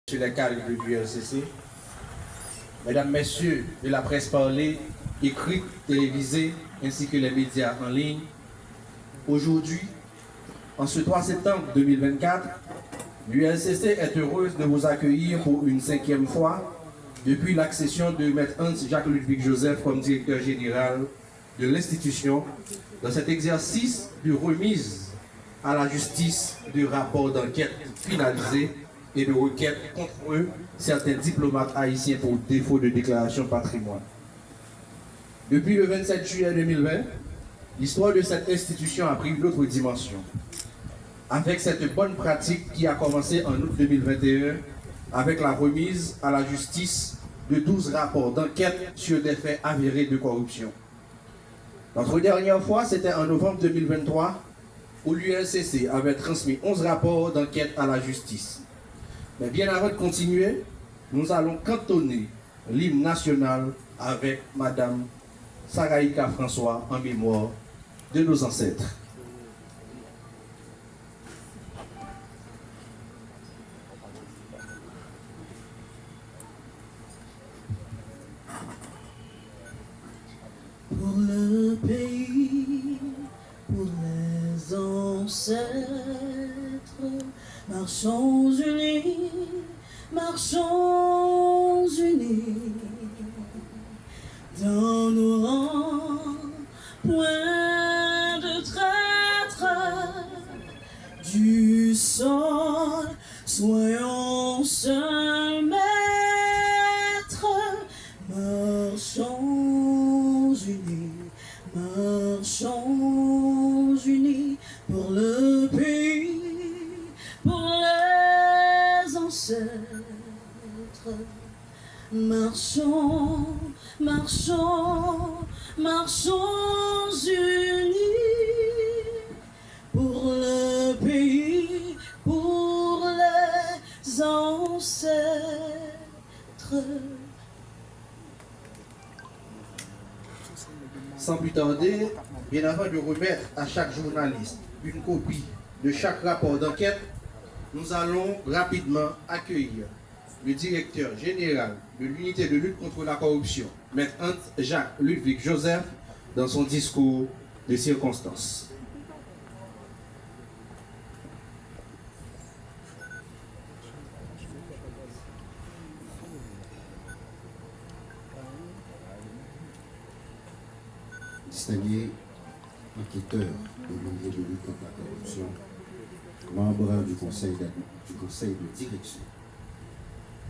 sur les cadres du LCC, mesdames, messieurs de la presse parlée, écrite, télévisée, ainsi que les médias en ligne, aujourd'hui, en ce 3 septembre 2024, l'ULCC est heureuse de vous accueillir pour une 5e fois depuis l'accession de Maître Hans-Jacques Ludwig Joseph comme directeur général de l'institution dans cet exercice de remise à la justice de rapports d'enquête finalisés et de requêtes contre eux, certains diplomates haïtiens pour défaut de déclaration de patrimoine. Depuis le 27 juillet 2020, l'histoire de cette institution a pris une autre dimension. Avec cette bonne pratique qui a commencé en août 2021, avec la remise à la justice de 12 rapports d'enquête sur des faits avérés de corruption. Notre dernière fois, c'était en novembre 2023, où l'ULCC avait transmis 11 rapports d'enquête à la justice. Mais bien avant de continuer, nous allons cantonner l'hymne national avec Madame Saraïka François en mémoire de nos ancêtres. Pour le pays, pour les ancêtres, marchons unis, marchons unis, dans nos rangs, point de traître, du sol, soyons seuls maîtres, marchons unis, marchons unis pour le pays, pour les ancêtres. Marchons, marchons, marchons unis pour le pays, pour les ancêtres. Sans plus tarder, bien avant de remettre à chaque journaliste une copie de chaque rapport d'enquête, nous allons rapidement accueillir le directeur général de l'unité de lutte contre la corruption, Maître Hans-Jacques Ludwig Joseph, dans son discours de circonstance. Distingué enquêteur de l'unité de lutte contre la corruption, membre du conseil de direction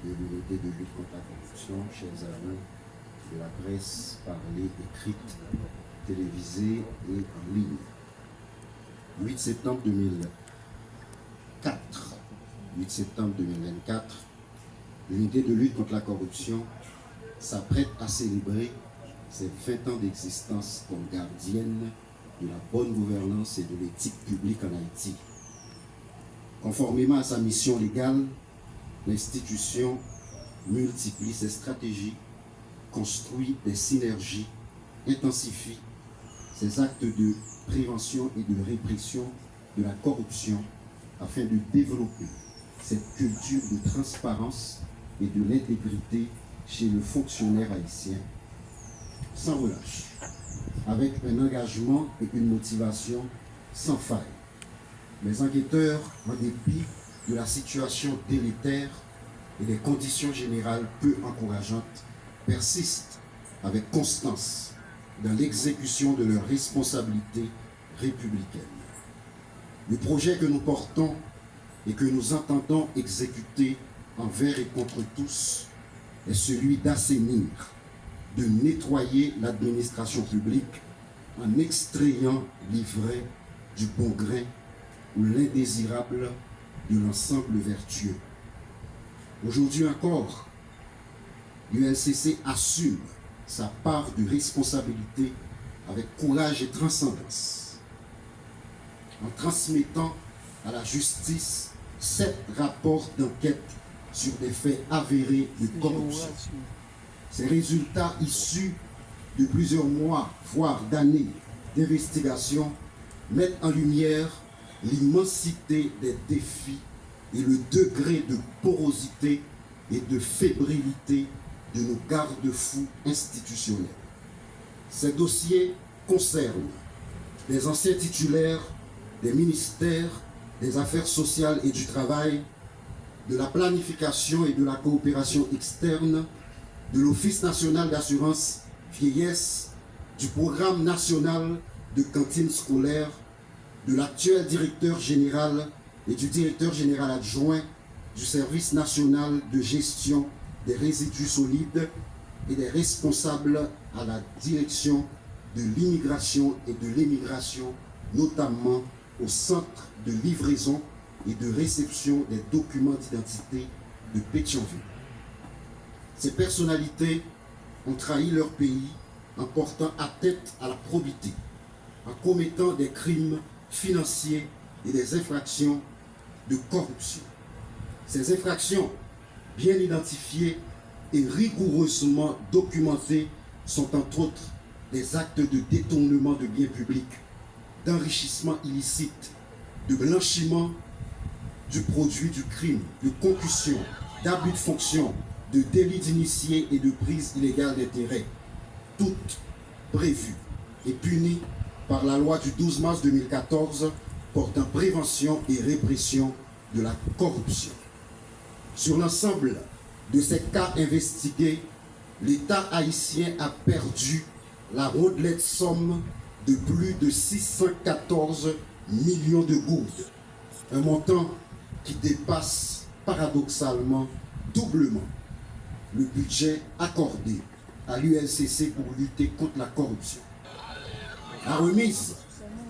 de l'unité de lutte contre la corruption, chers amis de la presse parlée, écrite, télévisée et en ligne. 8 septembre 2004, 8 septembre 2024, l'unité de lutte contre la corruption s'apprête à célébrer ses 20 ans d'existence comme gardienne de la bonne gouvernance et de l'éthique publique en Haïti. Conformément à sa mission légale, l'institution multiplie ses stratégies, construit des synergies, intensifie ses actes de prévention et de répression de la corruption afin de développer cette culture de transparence et de l'intégrité chez le fonctionnaire haïtien, sans relâche, avec un engagement et une motivation sans faille. Les enquêteurs, en dépit de la situation délétère et des conditions générales peu encourageantes, persistent avec constance dans l'exécution de leurs responsabilités républicaines. Le projet que nous portons et que nous entendons exécuter envers et contre tous est celui d'assainir, de nettoyer l'administration publique en extrayant l'ivraie du bon grain ou l'indésirable de l'ensemble vertueux. Aujourd'hui encore, l'ULCC assume sa part de responsabilité avec courage et transcendance, en transmettant à la justice 7 rapports d'enquête sur des faits avérés de corruption. Ces résultats issus de plusieurs mois, voire d'années d'investigation, mettent en lumière l'immensité des défis et le degré de porosité et de fébrilité de nos garde-fous institutionnels. Ces dossiers concernent des anciens titulaires des ministères des Affaires sociales et du Travail, de la planification et de la coopération externe, de l'Office national d'assurance vieillesse, du programme national de cantine scolaire, de l'actuel directeur général et du directeur général adjoint du service national de gestion des résidus solides et des responsables à la direction de l'immigration et de l'émigration, notamment au centre de livraison et de réception des documents d'identité de Pétionville. Ces personnalités ont trahi leur pays en portant atteinte à la probité, en commettant des crimes financiers et des infractions de corruption. Ces infractions, bien identifiées et rigoureusement documentées, sont entre autres des actes de détournement de biens publics, d'enrichissement illicite, de blanchiment du produit du crime, de concussion, d'abus de fonction, de délit d'initié et de prise illégale d'intérêt, toutes prévues et punies par la loi du 12 mars 2014 portant prévention et répression de la corruption. Sur l'ensemble de ces cas investigués, l'État haïtien a perdu la rondelette somme de plus de 614 millions de gourdes, un montant qui dépasse paradoxalement doublement le budget accordé à l'ULCC pour lutter contre la corruption. La remise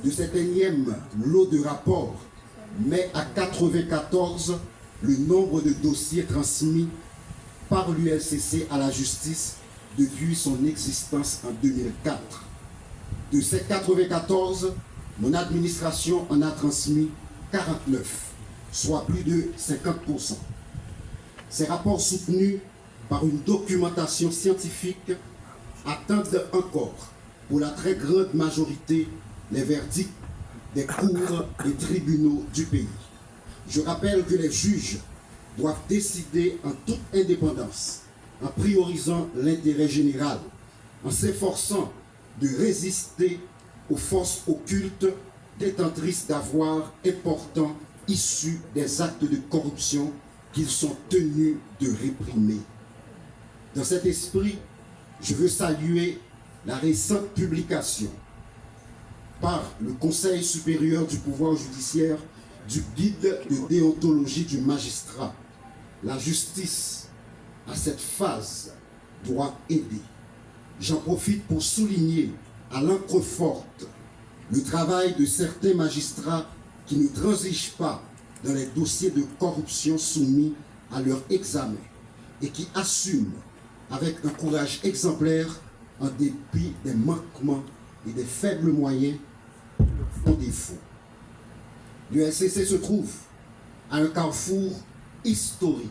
de cet énième lot de rapports met à 94 le nombre de dossiers transmis par l'ULCC à la justice depuis son existence en 2004. De ces 94, mon administration en a transmis 49, soit plus de 50%. Ces rapports soutenus par une documentation scientifique attendent encore, pour la très grande majorité, les verdicts des cours et tribunaux du pays. Je rappelle que les juges doivent décider en toute indépendance, en priorisant l'intérêt général, en s'efforçant de résister aux forces occultes détentrices d'avoirs importants issus des actes de corruption qu'ils sont tenus de réprimer. Dans cet esprit, je veux saluer la récente publication par le Conseil supérieur du pouvoir judiciaire du guide de déontologie du magistrat. La justice, à cette phase, doit aider. J'en profite pour souligner à l'encre forte le travail de certains magistrats qui ne transigent pas dans les dossiers de corruption soumis à leur examen et qui assument avec un courage exemplaire en dépit des manquements et des faibles moyens en défaut. L'ULCC se trouve à un carrefour historique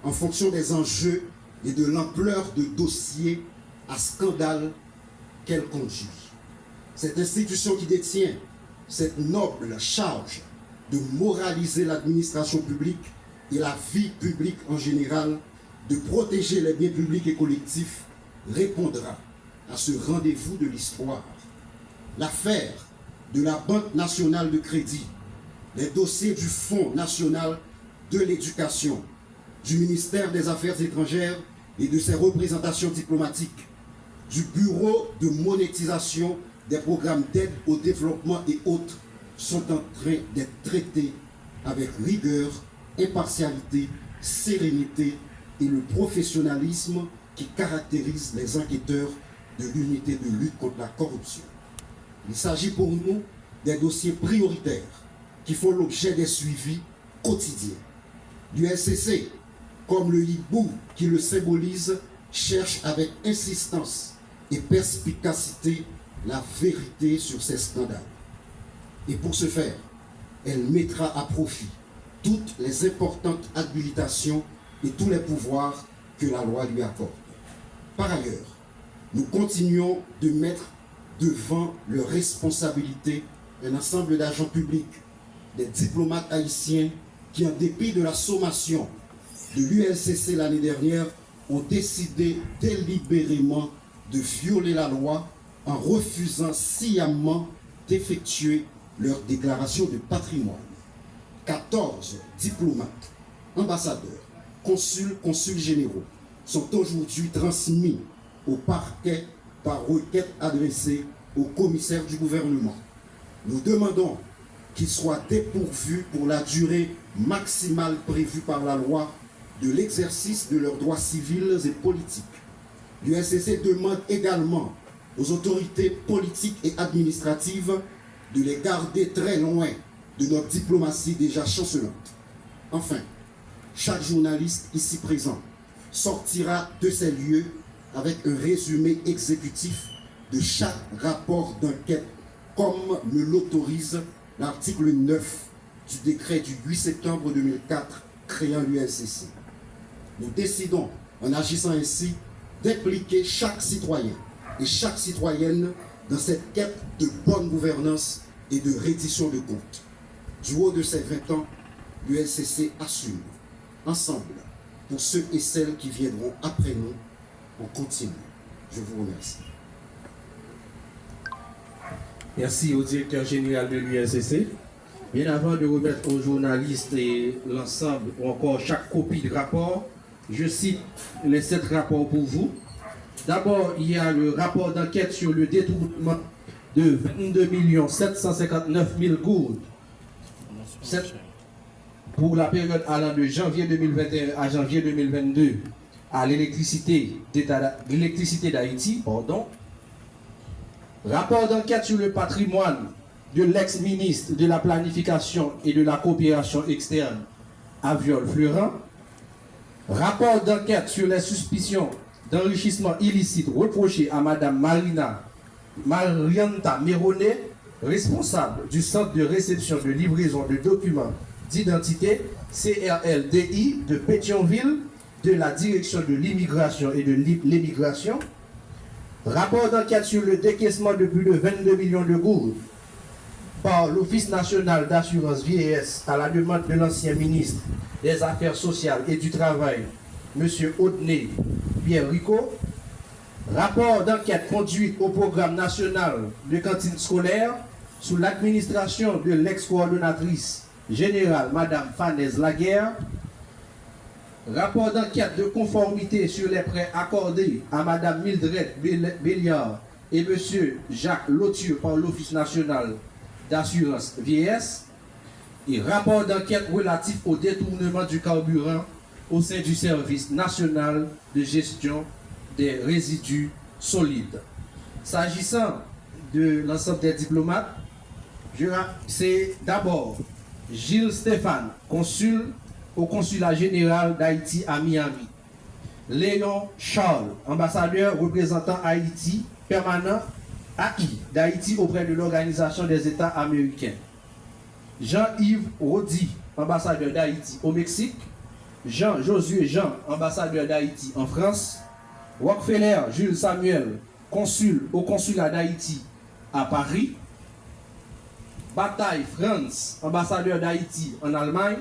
en fonction des enjeux et de l'ampleur de dossiers à scandale qu'elle conduit. Cette institution qui détient cette noble charge de moraliser l'administration publique et la vie publique en général, de protéger les biens publics et collectifs, répondra à ce rendez-vous de l'histoire. L'affaire de la Banque nationale de crédit, les dossiers du Fonds national de l'éducation, du ministère des Affaires étrangères et de ses représentations diplomatiques, du Bureau de monétisation des programmes d'aide au développement et autres sont en train d'être traités avec rigueur, impartialité, sérénité et le professionnalisme qui caractérise les enquêteurs de l'unité de lutte contre la corruption. Il s'agit pour nous des dossiers prioritaires qui font l'objet des suivis quotidiens. L'ULCC, comme le hibou qui le symbolise, cherche avec insistance et perspicacité la vérité sur ces scandales. Et pour ce faire, elle mettra à profit toutes les importantes habilitations et tous les pouvoirs que la loi lui accorde. Par ailleurs, nous continuons de mettre devant leurs responsabilités un ensemble d'agents publics, des diplomates haïtiens qui, en dépit de la sommation de l'ULCC l'année dernière, ont décidé délibérément de violer la loi en refusant sciemment d'effectuer leur déclaration de patrimoine. 14 diplomates, ambassadeurs, consuls généraux sont aujourd'hui transmis au parquet par requête adressée au commissaire du gouvernement. Nous demandons qu'ils soient dépourvus pour la durée maximale prévue par la loi de l'exercice de leurs droits civils et politiques. L'ULCC demande également aux autorités politiques et administratives de les garder très loin de notre diplomatie déjà chancelante. Enfin, chaque journaliste ici présent sortira de ces lieux avec un résumé exécutif de chaque rapport d'enquête, comme me l'autorise l'article 9 du décret du 8 septembre 2004 créant l'ULCC. Nous décidons, en agissant ainsi, d'impliquer chaque citoyen et chaque citoyenne dans cette quête de bonne gouvernance et de reddition de comptes. Du haut de ces 20 ans, l'ULCC assume, ensemble, pour ceux et celles qui viendront après nous, on continue. Je vous remercie. Merci au directeur général de l'ULCC. Bien avant de remettre aux journalistes et l'ensemble ou encore chaque copie de rapport, je cite les 7 rapports pour vous. D'abord, il y a le rapport d'enquête sur le détournement de 22 759 000 gourdes pour la période allant de janvier 2021 à janvier 2022 à l'électricité d'Haïti. Rapport d'enquête sur le patrimoine de l'ex-ministre de la Planification et de la Coopération externe, Aviol Fleuran. Rapport d'enquête sur les suspicions d'enrichissement illicite reprochées à Mme Marianta Méronet, responsable du centre de réception de livraison de documents d'identité CRLDI de Pétionville, de la direction de l'immigration et de l'émigration. Rapport d'enquête sur le décaissement de plus de 22 millions de gourdes par l'Office national d'assurance vieillesse à la demande de l'ancien ministre des Affaires sociales et du Travail, M. Audney Pierre Rico. Rapport d'enquête conduite au programme national de cantine scolaire sous l'administration de l'ex-coordonnatrice générale Mme Fanez Laguerre. Rapport d'enquête de conformité sur les prêts accordés à Mme Mildred Béliard et M. Jacques Lotieux par l'Office national d'assurance vieillesse. Et rapport d'enquête relatif au détournement du carburant au sein du service national de gestion des résidus solides. S'agissant de l'ensemble des diplomates, c'est d'abord Gilles Stéphane, consul au consulat général d'Haïti à Miami. Léon Charles, ambassadeur représentant Haïti permanent d'Haïti auprès de l'Organisation des États américains. Jean-Yves Rodi, ambassadeur d'Haïti au Mexique. Jean-Josué Jean, ambassadeur d'Haïti en France. Rockefeller Jules Samuel, consul au consulat d'Haïti à Paris. Bataille Franz, ambassadeur d'Haïti en Allemagne.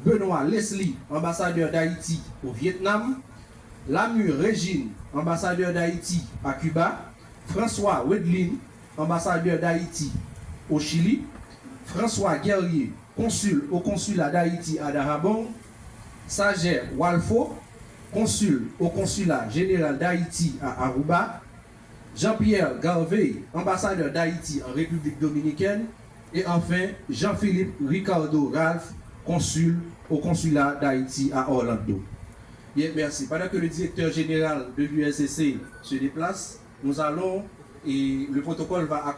Benoît Leslie, ambassadeur d'Haïti au Vietnam. Lamure Régine, ambassadeur d'Haïti à Cuba. François Wedlin, ambassadeur d'Haïti au Chili. François Guerrier, consul au consulat d'Haïti à Darabon. Sager Walfo, consul au consulat général d'Haïti à Aruba. Jean-Pierre Garvey, ambassadeur d'Haïti en République dominicaine. Et enfin, Jean-Philippe Ricardo Ralph, consul au consulat d'Haïti à Orlando. Bien, merci. Pendant que le directeur général de l'ULCC se déplace, nous allons, et le protocole va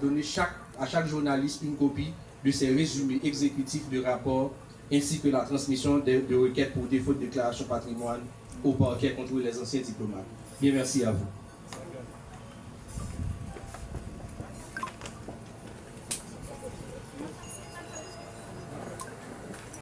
donner à chaque journaliste une copie de ces résumés exécutifs de rapport, ainsi que la transmission de requêtes pour défaut de déclaration patrimoine au parquet contre les anciens diplomates. Bien, merci à vous.